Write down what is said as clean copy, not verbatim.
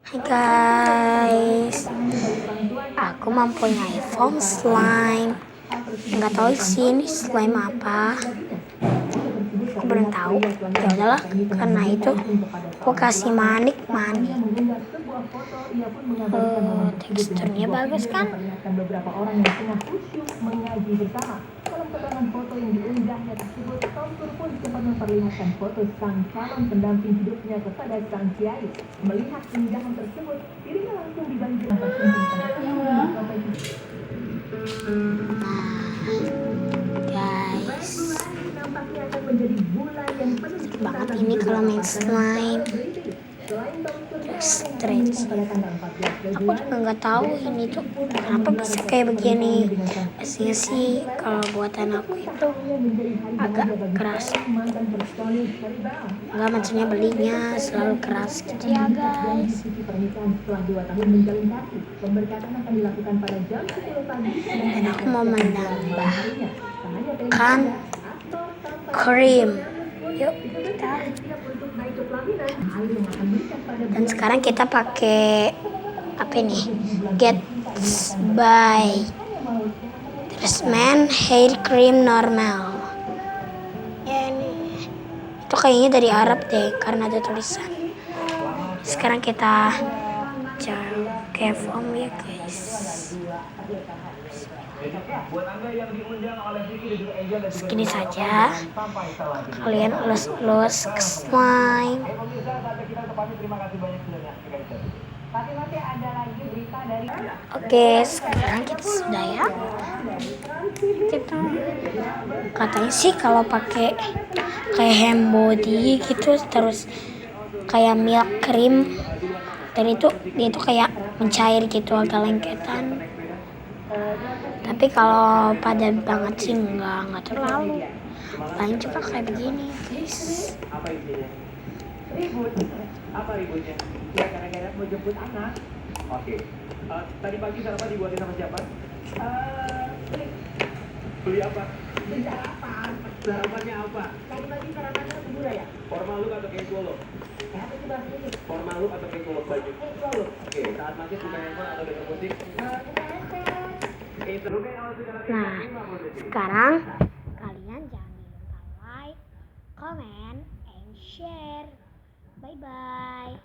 Hai guys, aku mempunyai foam slime. Nggak tahu sih ini slime apa. Aku belum tahu. Ya udahlah, karena itu aku kasih manik. Teksturnya bagus kan? Beberapa orang yang tengah khusyuk mengaji bersama. Dalam keterangan foto yang diunggahnya tersebut, Tom Cruise pun sempat memperlihatkan foto sang calon pendamping hidupnya kepada sang kiai. Melihat unggahan tersebut, dirinya langsung dibantu Guys, banget ini kalau main slime. Stretch. Aku juga nggak tahu ini tuh kenapa bisa kayak begini. Biasanya sih kalau buatan aku itu agak keras. Nggak, maksudnya belinya selalu keras gitu ya guys. Dan aku mau menambahkan krim. Yuk kita. Dan sekarang kita pakai apa ini? Gatsby Tresemme Hair Cream Normal. Ya ini. Itu kayaknya dari Arab deh karena ada tulisan. Sekarang kita pakai foam ya guys. Segini saja. Kalian elus-elus ke slime. Oke, sekarang kita sudah ya. Kita katanya sih kalau pakai kayak hand body gitu terus kayak milk cream dan itu dia itu kayak mencair gitu agak lengketan. Tapi kalau padat banget sih nggak terlalu. Paling juga kayak begini guys. Apa ributnya? Ya gara-gara mau jemput anak. Oke. Tadi pagi sarapan dibuatin sama siapa? Beli apa? Beli sarapan. Sarapannya apa? Tadi pagi sarapannya bubur ya? Formal look atau casual look? Apa sih bahasa ini? Formal look atau casual look baju? Casual look. Oke, saat masih buka handphone atau denger musik? Nah, sekarang kalian jangan lupa like, comment, and share. Bye bye.